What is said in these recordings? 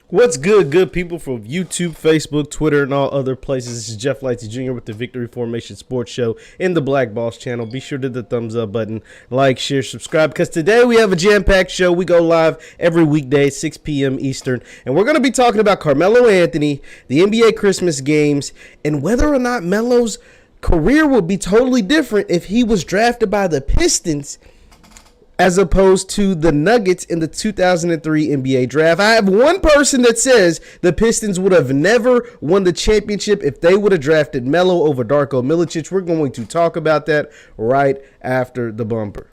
What's good people from YouTube, Facebook, Twitter, and all other places? This is Jeff Lightsy Jr. with the Victory Formation Sports Show in the Black Boss channel. Be sure to hit the thumbs up button, like, share, subscribe, because today we have a jam-packed show. We go live every weekday, 6 p.m. Eastern, and we're going to be talking about Carmelo Anthony, the NBA Christmas games, and whether or not Melo's career would be totally different if he was drafted by the Pistons as opposed to the Nuggets in the 2003 NBA draft. I have one person that says the Pistons would have never won the championship if they would have drafted Melo over Darko Milicic. We're going to talk about that right after the bumper.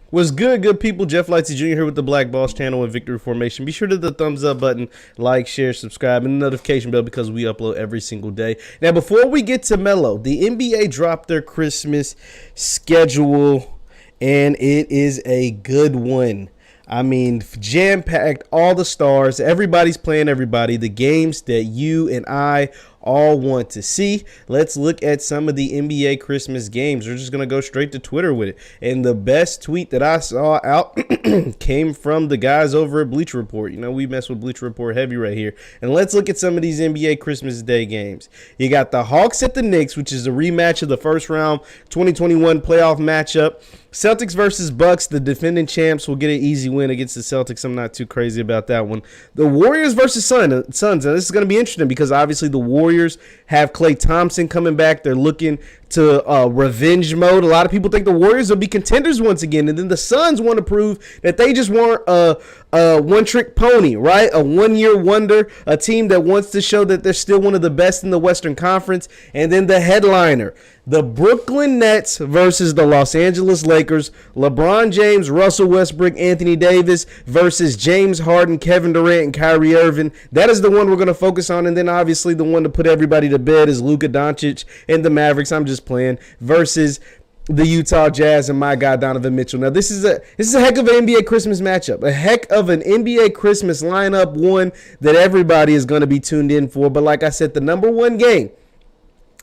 What's good people? Jeff Lightsy Jr. here with the Black Boss channel and Victory Formation. Be sure to hit the thumbs up button, like, share, subscribe, and the notification bell because we upload every single day. Now, before we get to Melo, the NBA dropped their Christmas schedule, and it is a good one. I mean, jam-packed, all the stars, everybody's playing everybody, the games that you and I all want to see. Let's look at some of the NBA Christmas games. We're just going to go straight to Twitter with it. And the best tweet that I saw out came from the guys over at Bleacher Report. You know, we mess with Bleacher Report heavy right here. And let's look at some of these NBA Christmas Day games. You got the Hawks at the Knicks, which is a rematch of the first round 2021 playoff matchup. Celtics versus Bucks. The defending champs will get an easy win against the Celtics. I'm not too crazy about that one. The Warriors versus Suns. Now, this is going to be interesting because obviously the Warriors have Klay Thompson coming back. They're looking to revenge mode. A lot of people think the Warriors will be contenders once again. And then the Suns want to prove that they just weren't a one-trick pony, right? A one-year wonder, a team that wants to show that they're still one of the best in the Western Conference. And then the headliner, the Brooklyn Nets versus the Los Angeles Lakers. LeBron James, Russell Westbrook, Anthony Davis versus James Harden, Kevin Durant, and Kyrie Irving. That is the one we're going to focus on. And then obviously the one to put everybody to bed is Luka Doncic and the Mavericks. I'm just playing versus the Utah Jazz and my guy Donovan Mitchell. Now this is a heck of an NBA Christmas matchup, a heck of an NBA Christmas lineup, one that everybody is going to be tuned in for. But like I said, the number one game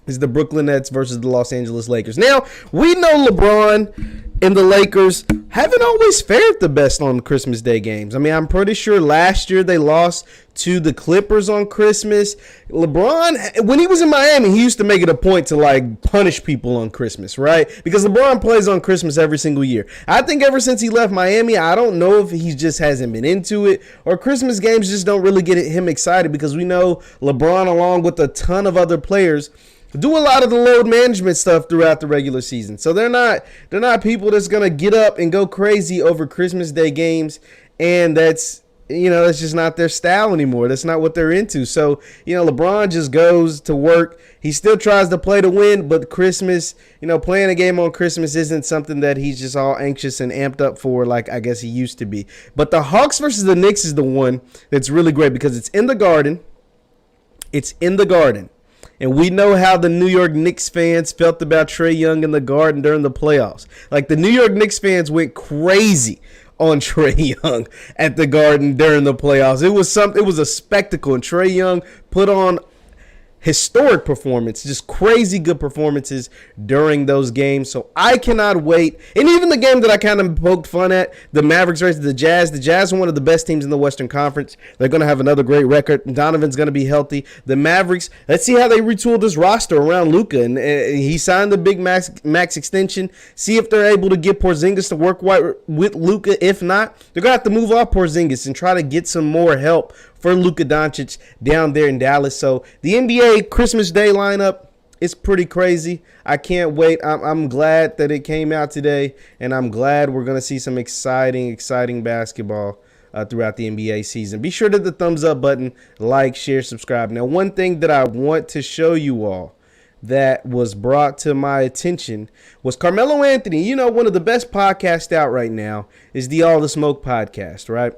is the Brooklyn Nets versus the Los Angeles Lakers. Now, we know LeBron and the Lakers haven't always fared the best on Christmas Day games. I mean, I'm pretty sure last year they lost to the Clippers on Christmas. LeBron, when he was in Miami, he used to make it a point to, like, punish people on Christmas, right? Because LeBron plays on Christmas every single year. I think ever since he left Miami, I don't know if he just hasn't been into it or Christmas games just don't really get him excited because we know LeBron, along with a ton of other players, do a lot of the load management stuff throughout the regular season. So they're not people that's going to get up and go crazy over Christmas Day games, and that's just not their style anymore. That's not what they're into. So, LeBron just goes to work. He still tries to play to win, but Christmas, playing a game on Christmas isn't something that he's just all anxious and amped up for like I guess he used to be. But the Hawks versus the Knicks is the one that's really great because it's in the Garden. It's in the Garden. And we know how the New York Knicks fans felt about Trae Young in the Garden during the playoffs. Like, the New York Knicks fans went crazy on Trae Young at the Garden during the playoffs. It was a spectacle, and Trae Young put on historic performance, just crazy good performances during those games. So I cannot wait. And even the game that I kind of poked fun at, the Mavericks versus the Jazz. The Jazz are one of the best teams in the Western Conference. They're going to have another great record. Donovan's going to be healthy. The Mavericks, let's see how they retool this roster around Luka. And he signed the big max extension. See if they're able to get Porzingis to work with Luka. If not, they're going to have to move off Porzingis and try to get some more help for Luka Doncic down there in Dallas. So the NBA Christmas Day lineup is pretty crazy. I can't wait. I'm glad that it came out today, and I'm glad we're going to see some exciting basketball throughout the NBA season. Be sure to hit the thumbs up button, like, share, subscribe. Now, one thing that I want to show you all that was brought to my attention was Carmelo Anthony. One of the best podcasts out right now is the All the Smoke podcast, right?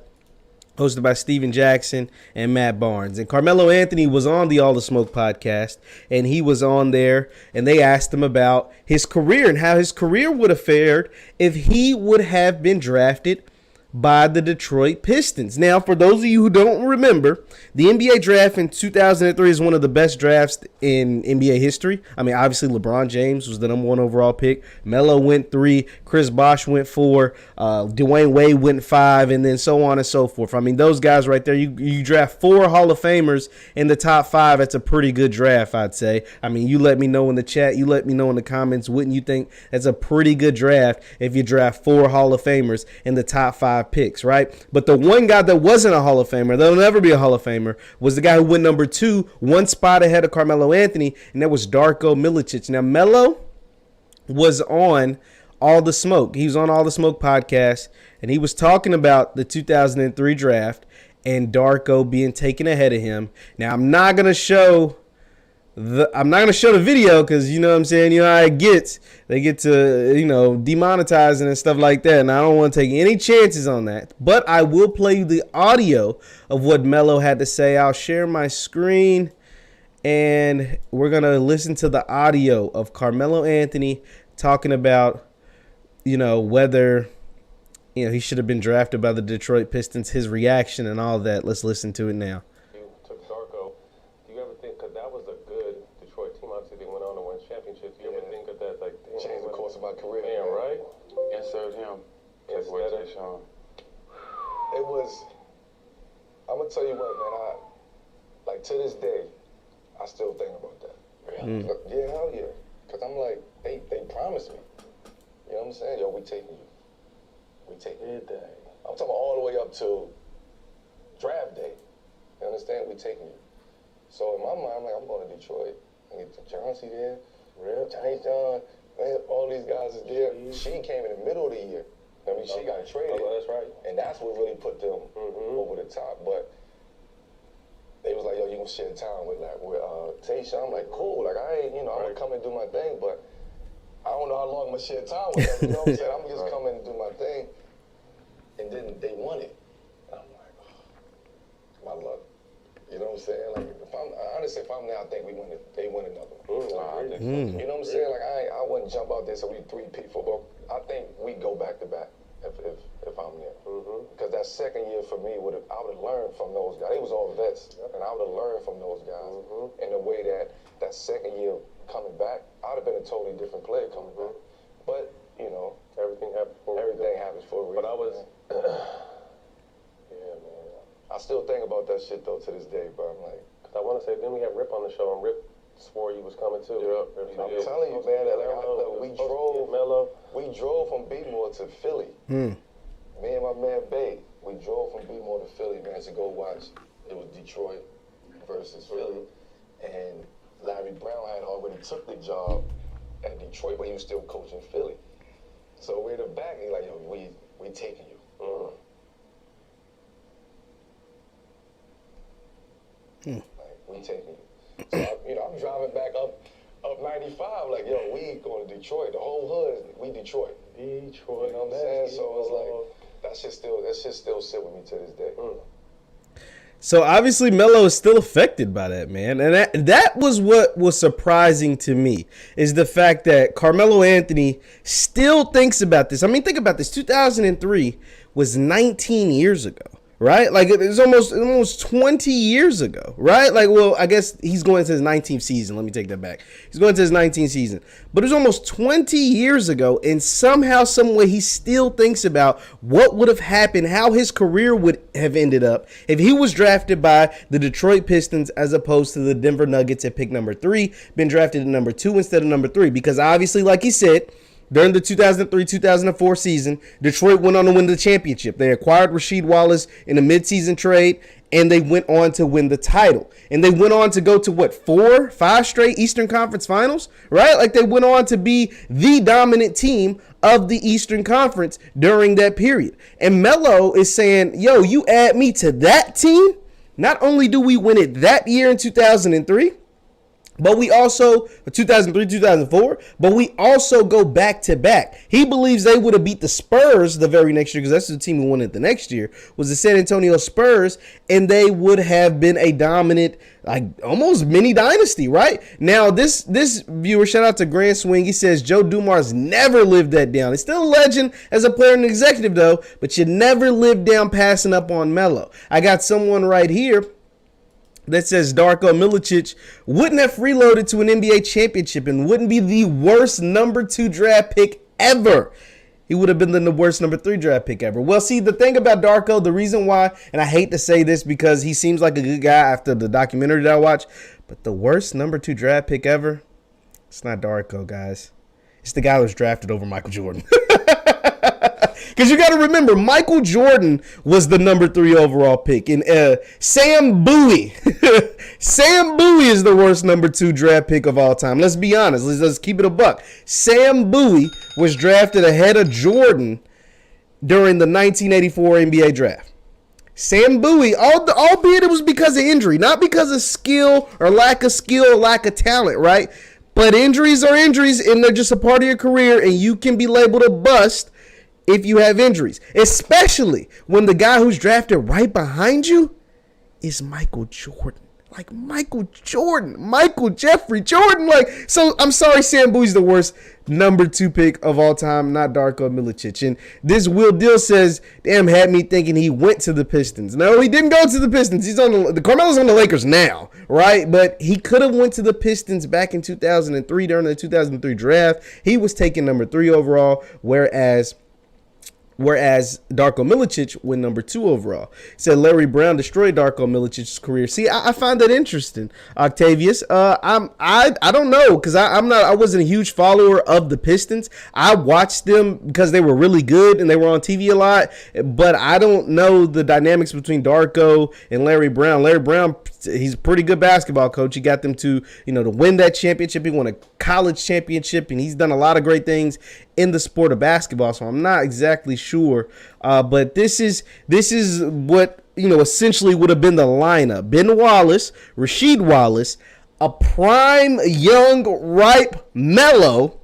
Hosted by Steven Jackson and Matt Barnes. And Carmelo Anthony was on the All the Smoke podcast, and he was on there, and they asked him about his career and how his career would have fared if he would have been drafted by the Detroit Pistons. Now, for those of you who don't remember, the NBA draft in 2003 is one of the best drafts in NBA history. I mean, obviously, LeBron James was the number 1 overall pick. Melo went 3. Chris Bosh went 4. Dwayne Wade went 5, and then so on and so forth. I mean, those guys right there, you draft 4 Hall of Famers in the top 5. That's a pretty good draft, I'd say. I mean, you let me know in the chat. You let me know in the comments. Wouldn't you think that's a pretty good draft if you draft 4 Hall of Famers in the top 5 picks, right? But the one guy that wasn't a Hall of Famer, that'll never be a Hall of Famer, was the guy who went number 2, 1 spot ahead of Carmelo Anthony, and that was Darko Milicic. Now, Melo was on All the Smoke. He was on All the Smoke podcast, and he was talking about the 2003 draft and Darko being taken ahead of him. Now, I'm not gonna show the video because you know what I'm saying. You know how it gets. They get to demonetizing and stuff like that, and I don't want to take any chances on that. But I will play you the audio of what Melo had to say. I'll share my screen, and we're gonna listen to the audio of Carmelo Anthony talking about whether he should have been drafted by the Detroit Pistons, his reaction and all that. Let's listen to it now. You took Darko. Do you ever think, because that was a good Detroit team, obviously they went on to win championships. Do you ever think of that, like, changed the course of my career? Man, right? Insert him. It was, I'm going to tell you what, man, to this day, I still think about that. Really? Yeah, hell yeah. Because I'm like, they promised me. You know what I'm saying? Yo, we taking you. We taking you. I'm talking all the way up to draft day. You understand? We taking you. So in my mind, I'm like, I'm going to Detroit. I get Chauncey there. Johnny John. Man, all these guys is there. She came in the middle of the year. I mean, she got traded. Oh, that's right. And that's what really put them over the top. But they was like, yo, you gonna share time with Tayshaun? I'm like, cool. Like, I ain't, I'm gonna come and do my thing, but I don't know how long I'm gonna share time with them. You know what I'm saying? I'm just coming and do my thing. And then they won it. And I'm like, my luck. You know what I'm saying? Like, if I'm there, I think they win another one. You know what I'm saying? Like, I wouldn't jump out there so we 3-peat football. I think we go back to back if I'm there. Because that second year for me, I would have learned from those guys. They was all vets, and I would have learned from those guys in the way that second year coming back, I'd have been a totally different player coming back. But, Everything happens for a reason. But I was, yeah, man. I still think about that shit, though, to this day, bro. I'm like, because I want to say, then we had Rip on the show, and Rip swore you was coming too. I'm telling you, man, we drove from Beatmore to Philly. Me and my man Bay, we drove from Beatmore to Philly, man, to go watch. It was Detroit versus Philly. And Larry Brown had already took the job at Detroit, but he was still coaching Philly. So we're in the back, and he's like, yo, we taking you. Like, we taking you. So, I'm driving back up 95, like, yo, we going to Detroit. The whole hood, we Detroit. You know what I'm saying? So it's like, that shit still sit with me to this day. So obviously Melo is still affected by that, man. And that was what was surprising to me, is the fact that Carmelo Anthony still thinks about this. I mean, think about this. 2003 was 19 years ago, right? Like, it was almost 20 years ago, right? Like, well, I guess he's going to his 19th season. Let me take that back. He's going to his 19th season. But it was almost 20 years ago, and somehow, some way, he still thinks about what would have happened, how his career would have ended up if he was drafted by the Detroit Pistons as opposed to the Denver Nuggets at pick number 3, been drafted at number 2 instead of number 3. Because obviously, like he said, during the 2003-2004 season, Detroit went on to win the championship. They acquired Rasheed Wallace in a midseason trade, and they went on to win the title. And they went on to go to, 4-5 straight Eastern Conference Finals, right? Like, they went on to be the dominant team of the Eastern Conference during that period. And Melo is saying, yo, you add me to that team? Not only do we win it that year in 2003, But we also, 2003, 2004, but we also go back to back. He believes they would have beat the Spurs the very next year, because that's the team who won it the next year, was the San Antonio Spurs, and they would have been a dominant, like almost mini dynasty, right? Now, this viewer, shout out to Grand Swing, he says Joe Dumars never lived that down. He's still a legend as a player and executive, though, but you never lived down passing up on Melo. I got someone right here that says Darko Milicic wouldn't have freeloaded to an NBA championship and wouldn't be the worst number 2 draft pick ever. He would have been the worst number 3 draft pick ever. Well, see, the thing about Darko, the reason why, and I hate to say this because he seems like a good guy after the documentary that I watched, but the worst number 2 draft pick ever, it's not Darko, guys. It's the guy who was drafted over Michael Jordan. Because you got to remember, Michael Jordan was the number 3 overall pick. And Sam Bowie. Sam Bowie is the worst number 2 draft pick of all time. Let's be honest. Let's keep it a buck. Sam Bowie was drafted ahead of Jordan during the 1984 NBA draft. Sam Bowie, albeit it was because of injury, not because of skill or lack of talent, right? But injuries are injuries, and they're just a part of your career, and you can be labeled a bust if you have injuries, especially when the guy who's drafted right behind you is Michael Jordan. Like Michael Jeffrey Jordan. Like, so I'm sorry, Sam Bowie's the worst number 2 pick of all time, not Darko Milicic. And this Will Dill says, damn, had me thinking he went to the Pistons. No, he didn't go to the Pistons. He's on the Carmelo's on the Lakers now, right? But he could have went to the Pistons back in 2003 during the 2003 draft. He was taken number 3 overall, whereas Darko Milicic went number 2 overall. Said Larry Brown destroyed Darko Milicic's career. See, I find that interesting, Octavius. I don't know, because I wasn't a huge follower of the Pistons. I watched them because they were really good and they were on TV a lot, but I don't know the dynamics between Darko and Larry Brown. Larry Brown, he's a pretty good basketball coach. He got them to win that championship. He won a college championship, and he's done a lot of great things in the sport of basketball. So I'm not exactly sure, but this is what essentially would have been the lineup: Ben Wallace, Rasheed Wallace, a prime young ripe Melo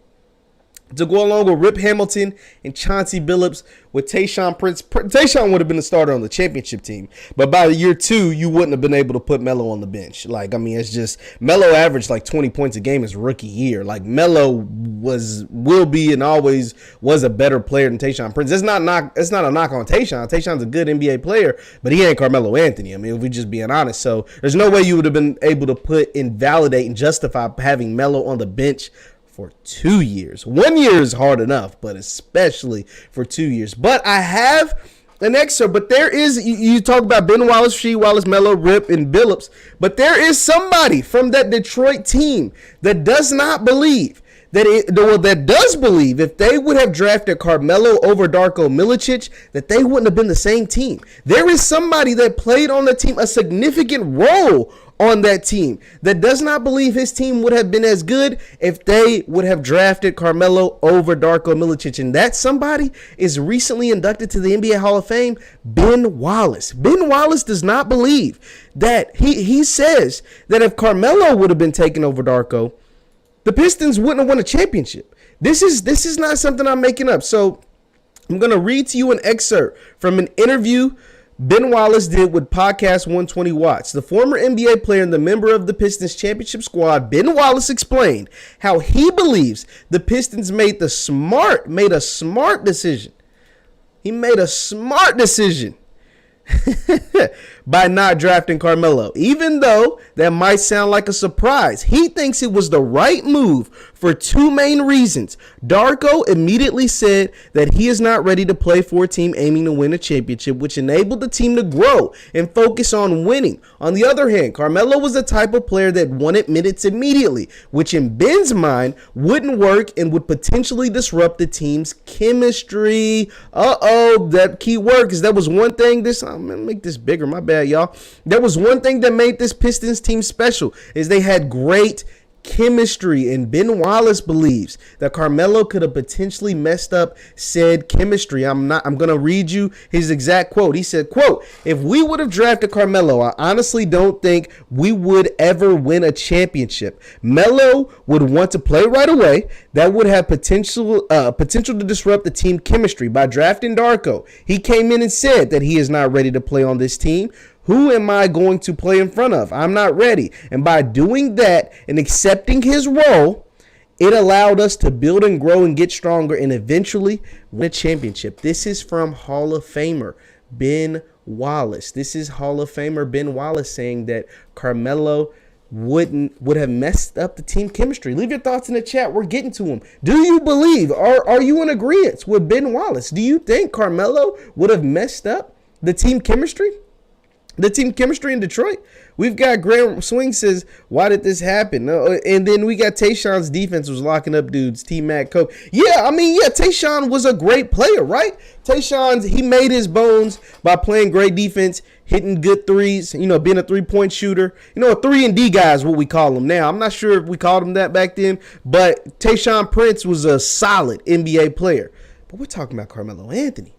to go along with Rip Hamilton and Chauncey Billups with Tayshaun Prince. Tayshaun would have been the starter on the championship team, but by year 2, you wouldn't have been able to put Melo on the bench. Like, I mean, it's just Melo averaged like 20 points a game his rookie year. Like, Melo will be and always was a better player than Tayshaun Prince. It's not a knock on Tayshaun. Tayshaun's a good NBA player, but he ain't Carmelo Anthony. I mean, if we're just being honest. So there's no way you would have been able to put, invalidate, and justify having Melo on the bench for 2 years. 1 year is hard enough, but especially for 2 years. But I have an excerpt, but there is, you talk about Ben Wallace, Rasheed Wallace, Melo, Rip, and Billups, but there is somebody from that Detroit team that does not believe that does believe if they would have drafted Carmelo over Darko Milicic, that they wouldn't have been the same team. There is somebody that played on the team, a significant role on that team, that does not believe his team would have been as good if they would have drafted Carmelo over Darko Milicic. And that somebody is recently inducted to the NBA Hall of Fame, Ben Wallace. Ben Wallace does not believe that. He says that if Carmelo would have been taken over Darko, the Pistons wouldn't have won a championship. This is not something I'm making up. So I'm going to read to you an excerpt from an interview Ben Wallace did with Podcast 120 Watts. The former NBA player and the member of the Pistons championship squad, Ben Wallace, explained how he believes the Pistons made a smart decision. He made a smart decision by not drafting Carmelo. Even though that might sound like a surprise, he thinks it was the right move for 2 main reasons. Darko immediately said that he is not ready to play for a team aiming to win a championship, which enabled the team to grow and focus on winning. On the other hand, Carmelo was the type of player that wanted minutes immediately, which in Ben's mind wouldn't work and would potentially disrupt the team's chemistry. That key word, because that was one thing. I'm gonna make this bigger, my bad, y'all. That was one thing that made this Pistons team special, is they had great chemistry, and Ben Wallace believes that Carmelo could have potentially messed up said chemistry. I'm going to read you his exact quote. He said, quote, "If we would have drafted Carmelo, I honestly don't think we would ever win a championship. Melo would want to play right away. That would have potential to disrupt the team chemistry. By drafting Darko, he came in and said that he is not ready to play on this team. Who am I going to play in front of? I'm not ready." And by doing that and accepting his role, it allowed us to build and grow and get stronger and eventually win a championship. This is from Hall of Famer Ben Wallace. This is Hall of Famer Ben Wallace saying that Carmelo would have messed up the team chemistry. Leave your thoughts in the chat. We're getting to them. Do you believe, are you in agreement with Ben Wallace? Do you think Carmelo would have messed up the team chemistry? The team chemistry in Detroit? We've got Graham Swing says, why did this happen? And then we got Tayshaun's defense was locking up dudes. T-Mac Cope. Yeah, Tayshaun was a great player, right? Tayshaun, he made his bones by playing great defense, hitting good threes, being a three-point shooter. A 3-and-D guy is what we call him now. I'm not sure if we called him that back then, but Tayshaun Prince was a solid NBA player. But we're talking about Carmelo Anthony.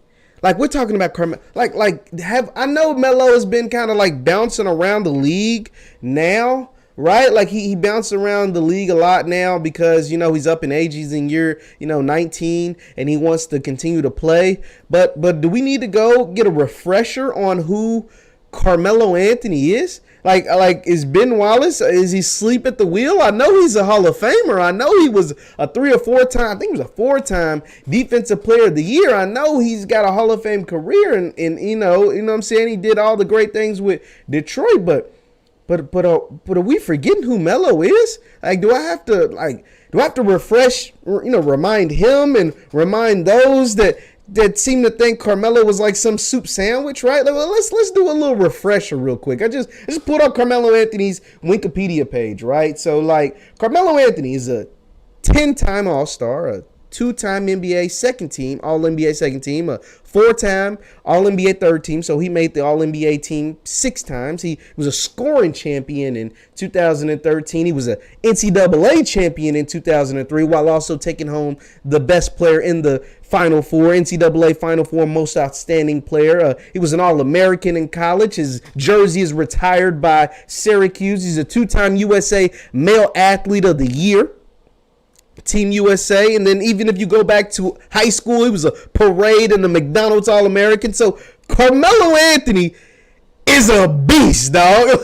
We're talking about Carmelo. I know Melo has been kind of bouncing around the league now, right? He bounced around the league a lot now because, he's up in age. He's in year, 19 and he wants to continue to play. But do we need to go get a refresher on who Carmelo Anthony is? Is Ben Wallace, is he asleep at the wheel? I know he's a Hall of Famer. I know he was a 3 or 4 time, I think he was a 4-time Defensive Player of the Year. I know he's got a Hall of Fame career and you know what I'm saying? He did all the great things with Detroit, but are we forgetting who Melo is? Do I have to refresh, remind him and remind those that seem to think Carmelo was like some soup sandwich, right? Let's do a little refresher real quick. I just put up Carmelo Anthony's Wikipedia page, right? So Carmelo Anthony is a 10-time All-Star, a 2-time NBA second team, All-NBA second team, a 4-time All-NBA third team. So he made the All-NBA team 6 times. He was a scoring champion in 2013. He was an NCAA champion in 2003 while also taking home the best player in the Final Four, NCAA Final Four most outstanding player. He was an All-American in college. His jersey is retired by Syracuse. He's a 2-time USA Male Athlete of the Year. Team USA, and then even if you go back to high school, he was a parade and the McDonald's All-American. So Carmelo Anthony is a beast, dog.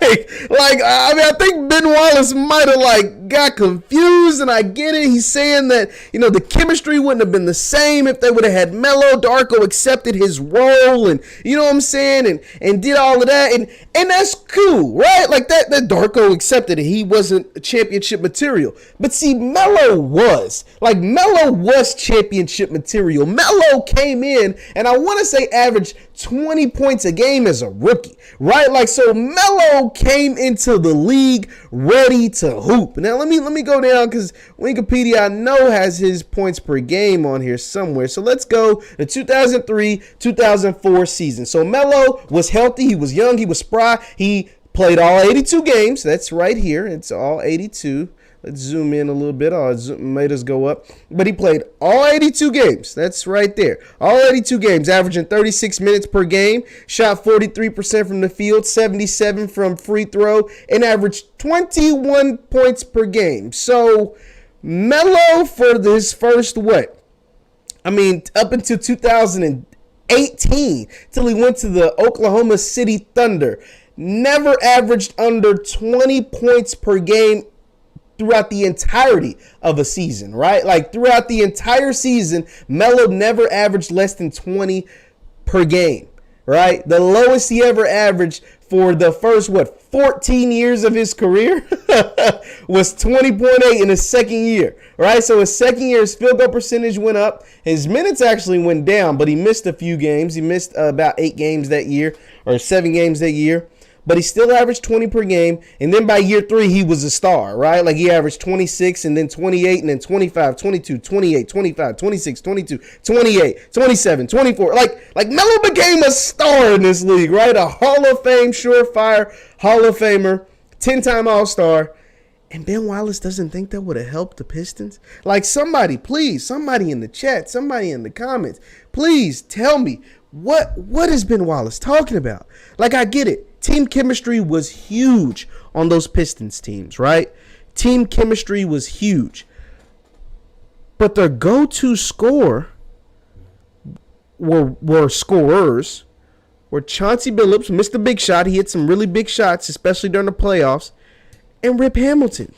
I think Ben Wallace might have got confused, and I get it. He's saying that the chemistry wouldn't have been the same if they would have had Melo. Darko accepted his role, and you know what I'm saying, and did all of that, and that's cool, right? That Darko accepted it. He wasn't championship material, but see, Melo was championship material. Melo came in, and I want to say averaged 20 points a game as a rookie, right? So Melo came into the league ready to hoop. Now let me go down because Wikipedia I know has his points per game on here somewhere. So let's go the 2003-2004 season. So Melo was healthy, he was young, he was spry, he played all 82 games. That's right here. It's all 82. Let's zoom in a little bit. Made us go up. But he played all 82 games. That's right there. All 82 games, averaging 36 minutes per game. Shot 43% from the field, 77 from free throw, and averaged 21 points per game. So Melo for this first up until 2018, till he went to the Oklahoma City Thunder, never averaged under 20 points per game throughout the entirety of a season, right? Throughout the entire season, Melo never averaged less than 20 per game, right? The lowest he ever averaged for the first, 14 years of his career was 20.8 in his second year, right? So his second year, his field goal percentage went up. His minutes actually went down, but he missed a few games. He missed about 8 games that year, or 7 games that year. But he still averaged 20 per game. And then by year 3, he was a star, right? He averaged 26 and then 28 and then 25, 22, 28, 25, 26, 22, 28, 27, 24. Melo became a star in this league, right? A Hall of Fame, surefire Hall of Famer, 10-time All-Star. And Ben Wallace doesn't think that would have helped the Pistons? Like, somebody, please, somebody in the chat, somebody in the comments, please tell me, what is Ben Wallace talking about? Like, I get it. Team chemistry was huge on those Pistons teams, right? Team chemistry was huge. But their go-to scorer were scorers were Chauncey Billups, Mr. Big Shot. He hit some really big shots, especially during the playoffs, and Rip Hamilton.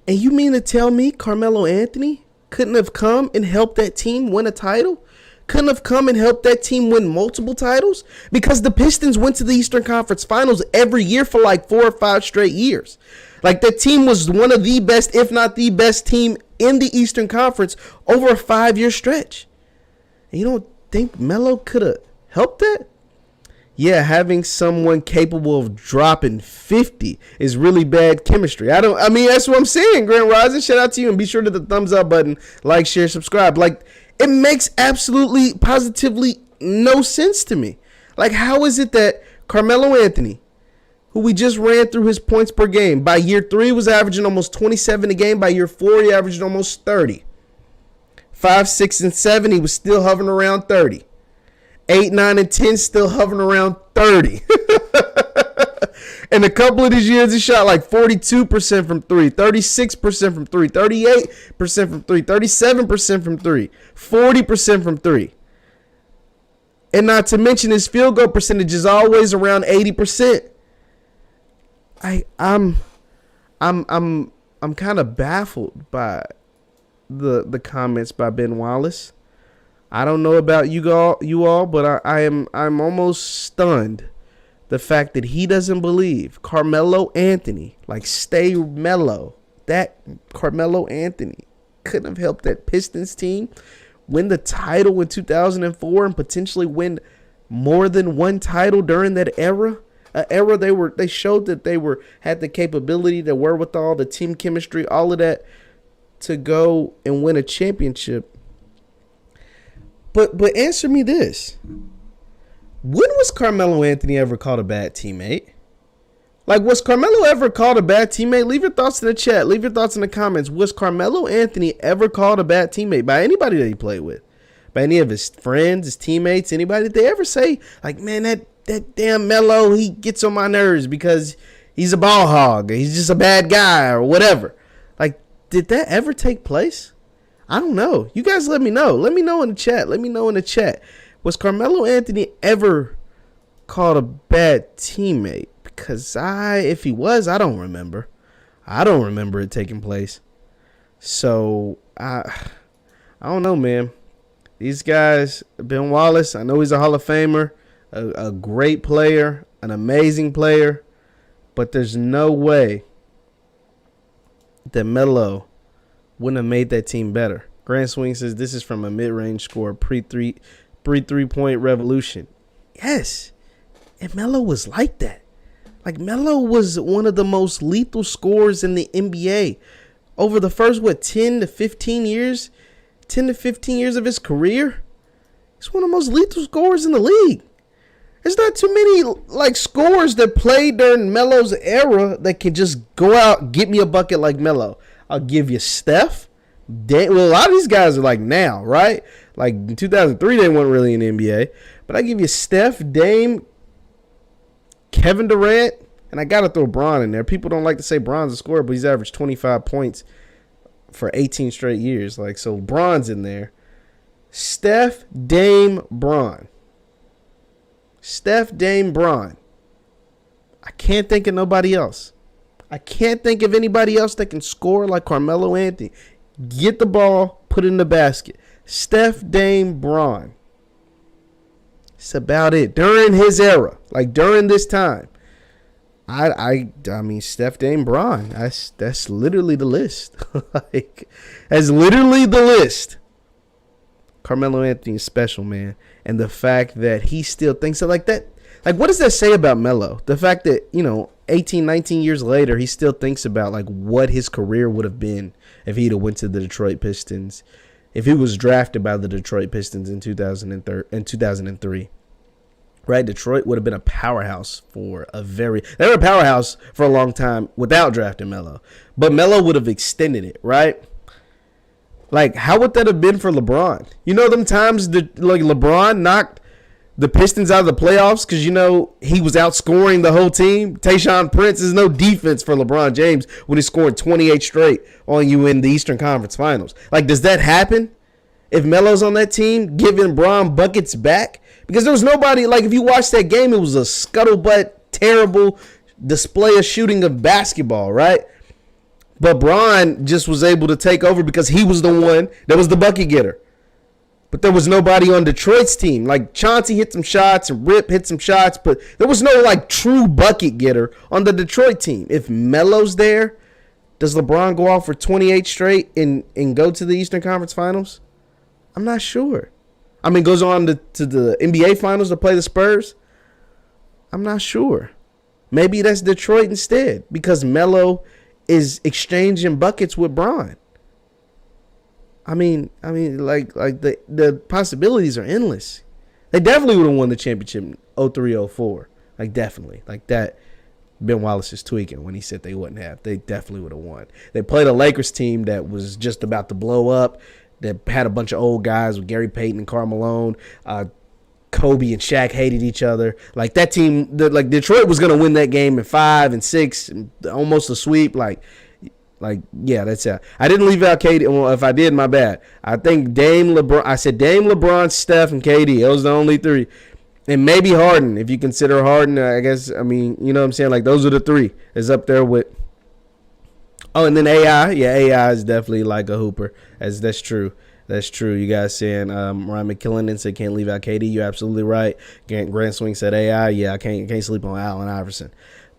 And you mean to tell me Carmelo Anthony couldn't have come and helped that team win a title? Couldn't have come and helped that team win multiple titles? Because the Pistons went to the Eastern Conference Finals every year for like 4 or 5 straight years. Like, that team was one of the best, if not the best team in the Eastern Conference over a 5-year stretch. And you don't think Melo could have helped that? Yeah, having someone capable of dropping 50 is really bad chemistry. I mean, that's what I'm saying, Grant Rising. Shout out to you, and be sure to hit the thumbs up button, like, share, subscribe. Like, it makes absolutely, positively no sense to me. Like, how is it that Carmelo Anthony, who we just ran through his points per game, by year 3 was averaging almost 27 a game. By year 4, he averaged almost 30. 5, 6, and 7, he was still hovering around 30. 8, 9, and 10 still hovering around 30. And a couple of these years, he shot like 42% from 3, 36% from 3, 38% from 3, 37% from 3, 40% from 3. And not to mention his field goal percentage is always around 80%. I'm kind of baffled by the comments by Ben Wallace. I don't know about you all, but I'm almost stunned the fact that he doesn't believe Carmelo Anthony, like, stay mellow, that Carmelo Anthony couldn't have helped that Pistons team win the title in 2004 and potentially win more than one title during that era. An era they showed that they had the capability, the wherewithal, the team chemistry, all of that to go and win a championship. But answer me this. When was Carmelo Anthony ever called a bad teammate? Like, was Carmelo ever called a bad teammate? Leave your thoughts in the chat. Leave your thoughts in the comments. Was Carmelo Anthony ever called a bad teammate by anybody that he played with? By any of his friends, his teammates, anybody? Did they ever say, like, man, that damn Melo, he gets on my nerves because he's a ball hog, or he's just a bad guy, or whatever? Like, did that ever take place? I don't know. You guys let me know. Let me know in the chat. Let me know in the chat. Was Carmelo Anthony ever called a bad teammate? Because if he was, I don't remember. I don't remember it taking place. So, I don't know, man. These guys, Ben Wallace, I know he's a Hall of Famer, a great player, an amazing player, but there's no way that Melo wouldn't have made that team better. Grant Swing says this is from a mid-range score, pre-3-point revolution. Yes, and Melo was like that. Like, Melo was one of the most lethal scorers in the NBA over the first 10 to 15 years of his career. He's one of the most lethal scorers in the league. There's not too many like scorers that played during Melo's era that can just go out and get me a bucket like Melo. I'll give you Steph. Well, a lot of these guys are like now, right? Like in 2003, they weren't really in the NBA. But I give you Steph, Dame, Kevin Durant, and I got to throw Bron in there. People don't like to say Bron's a scorer, but he's averaged 25 points for 18 straight years. Like, so Bron's in there. Steph, Dame, Bron. Steph, Dame, Bron. I can't think of nobody else. I can't think of anybody else that can score like Carmelo Anthony. Get the ball, put it in the basket. Steph, Dame, Bron. It's about it. During his era, like during this time, I mean, Steph, Dame, Bron. That's literally the list. Like, that's literally the list. Carmelo Anthony is special, man. And the fact that he still thinks like that. Like, what does that say about Melo? The fact that, 18, 19 years later, he still thinks about, like, what his career would have been if he'd have went to the Detroit Pistons. If he was drafted by the Detroit Pistons in 2003. right? Detroit would have been a powerhouse they were a powerhouse for a long time without drafting Melo. But Melo would have extended it, right? Like, how would that have been for LeBron? You know them times that LeBron knocked the Pistons out of the playoffs because, he was outscoring the whole team? Tayshaun Prince is no defense for LeBron James when he's scoring 28 straight on you in the Eastern Conference Finals. Like, does that happen if Melo's on that team giving Bron buckets back? Because there was nobody, like, if you watched that game, it was a scuttlebutt, terrible display of shooting of basketball, right? But Bron just was able to take over because he was the one that was the bucket getter. But there was nobody on Detroit's team. Like, Chauncey hit some shots and Rip hit some shots, but there was no, like, true bucket getter on the Detroit team. If Melo's there, does LeBron go off for 28 straight and go to the Eastern Conference Finals? I'm not sure. I mean, goes on to the NBA Finals to play the Spurs? I'm not sure. Maybe that's Detroit instead because Melo is exchanging buckets with Bron. I mean, like the possibilities are endless. They definitely would have won the championship in 03-04. Like, definitely. Like, that, Ben Wallace is tweaking when he said they wouldn't have. They definitely would have won. They played a Lakers team that was just about to blow up, that had a bunch of old guys with Gary Payton and Carmelo. Kobe and Shaq hated each other. Like, that team, Detroit was going to win that game in 5 and 6, and almost a sweep. Like, yeah, that's it. I didn't leave out KD. Well, if I did, my bad. I think Dame LeBron. I said Dame, LeBron, Steph, and KD. Those are the only three. And maybe Harden, if you consider Harden. I guess, I mean, you know what I'm saying? Like, those are the three. It's up there with. Oh, and then AI. Yeah, AI is definitely like a hooper. That's true. That's true. You guys saying Ryan McKillen said can't leave out KD. You're absolutely right. Grant Swing said AI. Yeah, I can't sleep on Allen Iverson.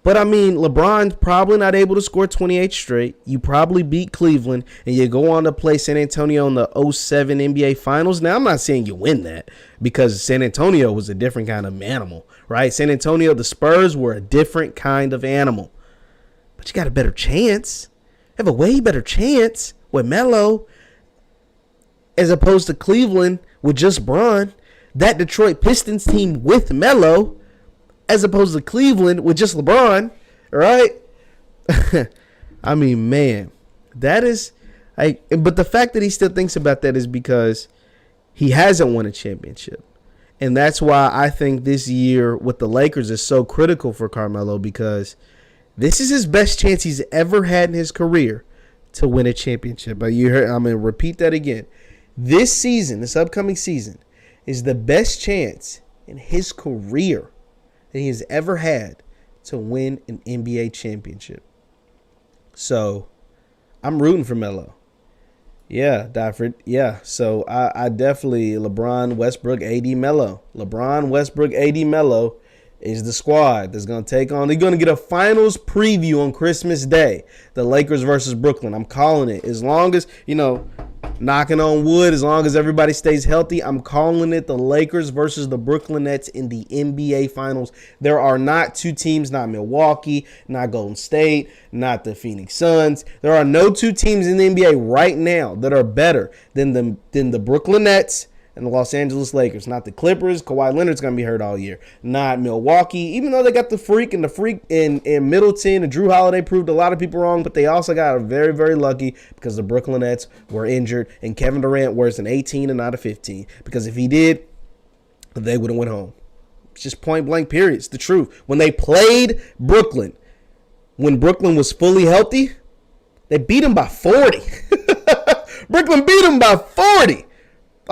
But, I mean, LeBron's probably not able to score 28 straight. You probably beat Cleveland, and you go on to play San Antonio in the 07 NBA Finals. Now, I'm not saying you win that because San Antonio was a different kind of animal, right? San Antonio, the Spurs were a different kind of animal. But you got a better chance. You have a way better chance with Melo as opposed to Cleveland with just Bron. That Detroit Pistons team with Melo as opposed to Cleveland with just LeBron, right? I mean, man, that is but the fact that he still thinks about that is because he hasn't won a championship. And that's why I think this year with the Lakers is so critical for Carmelo, because this is his best chance he's ever had in his career to win a championship. But you heard, I'm going to repeat that again. This season, this upcoming season, is the best chance in his career that he has ever had to win an NBA championship. So, I'm rooting for Melo. Yeah, Dafford. Yeah, so I definitely LeBron, Westbrook, AD, Melo. LeBron, Westbrook, AD, Melo is the squad that's going to take on. They're going to get a finals preview on Christmas Day. The Lakers versus Brooklyn. I'm calling it. As long as, knocking on wood, as long as everybody stays healthy, I'm calling it the Lakers versus the Brooklyn Nets in the NBA Finals. There are not two teams, not Milwaukee, not Golden State, not the Phoenix Suns. There are no two teams in the NBA right now that are better than the Brooklyn Nets and the Los Angeles Lakers. Not the Clippers. Kawhi Leonard's going to be hurt all year. Not Milwaukee, even though they got the freak in Middleton, and Drew Holiday proved a lot of people wrong, but they also got very, very lucky because the Brooklyn Nets were injured and Kevin Durant wears an 18 and not a 15, because if he did, they would have went home. It's just point blank period. It's the truth. When they played Brooklyn, when Brooklyn was fully healthy, they beat them by 40. Brooklyn beat them by 40.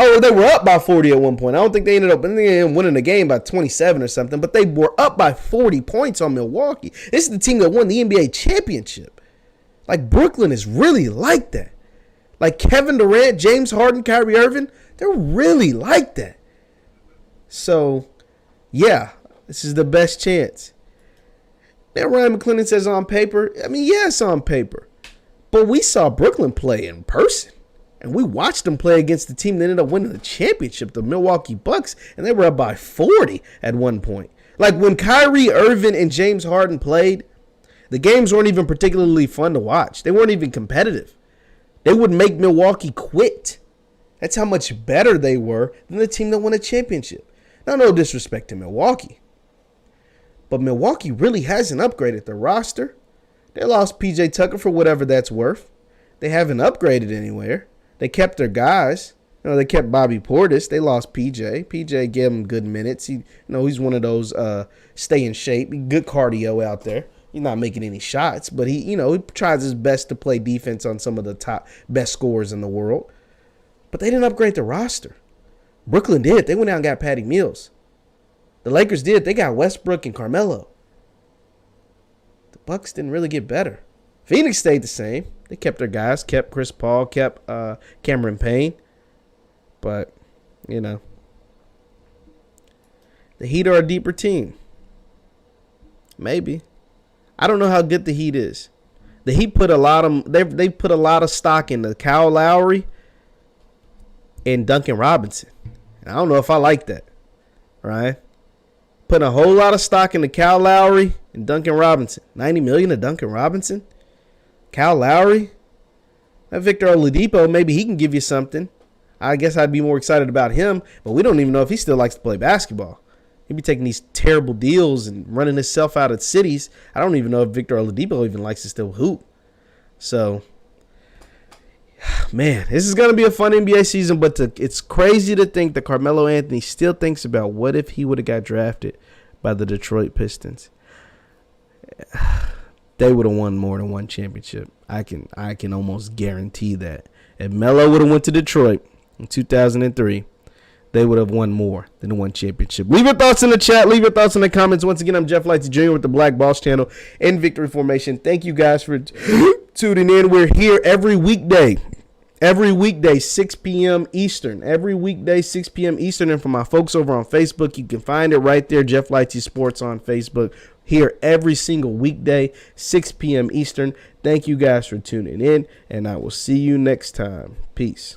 Oh, they were up by 40 at one point. I don't think they ended up winning the game by 27 or something, but they were up by 40 points on Milwaukee. This is the team that won the NBA championship. Like, Brooklyn is really like that. Like, Kevin Durant, James Harden, Kyrie Irving, they're really like that. So, yeah, this is the best chance. Now, Ryan McClendon says on paper. I mean, yeah, it's on paper. But we saw Brooklyn play in person. And we watched them play against the team that ended up winning the championship, the Milwaukee Bucks, and they were up by 40 at one point. Like, when Kyrie Irving and James Harden played, the games weren't even particularly fun to watch. They weren't even competitive. They would make Milwaukee quit. That's how much better they were than the team that won a championship. Now, no disrespect to Milwaukee, but Milwaukee really hasn't upgraded the roster. They lost P.J. Tucker for whatever that's worth. They haven't upgraded anywhere. They kept their guys. They kept Bobby Portis. They lost P.J. P.J. gave him good minutes. He's one of those stay in shape, good cardio out there. He's not making any shots, but he tries his best to play defense on some of the top best scorers in the world. But they didn't upgrade the roster. Brooklyn did. They went out and got Patty Mills. The Lakers did. They got Westbrook and Carmelo. The Bucks didn't really get better. Phoenix stayed the same. They kept their guys, kept Chris Paul, kept Cameron Payne. But, the Heat are a deeper team. Maybe. I don't know how good the Heat is. The Heat put a lot of they put a lot of stock into Kyle Lowry and Duncan Robinson. And I don't know if I like that. Right? Putting a whole lot of stock into Kyle Lowry and Duncan Robinson. $90 million to Duncan Robinson? Kyle Lowry? That Victor Oladipo, maybe he can give you something. I guess I'd be more excited about him, but we don't even know if he still likes to play basketball. He'd be taking these terrible deals and running himself out of cities. I don't even know if Victor Oladipo even likes to still hoop. So, man, this is going to be a fun NBA season, but it's crazy to think that Carmelo Anthony still thinks about what if he would have got drafted by the Detroit Pistons. They would have won more than one championship. I can almost guarantee that. If Melo would have went to Detroit in 2003, they would have won more than one championship. Leave your thoughts in the chat. Leave your thoughts in the comments. Once again, I'm Jeff Lightsy Jr. with the Black Boss Channel and Victory Formation. Thank you guys for tuning in. We're here every weekday. Every weekday, 6 p.m. Eastern. Every weekday, 6 p.m. Eastern. And for my folks over on Facebook, you can find it right there, Jeff Lightsy Sports on Facebook. Here every single weekday, 6 p.m. Eastern. Thank you guys for tuning in, and I will see you next time. Peace.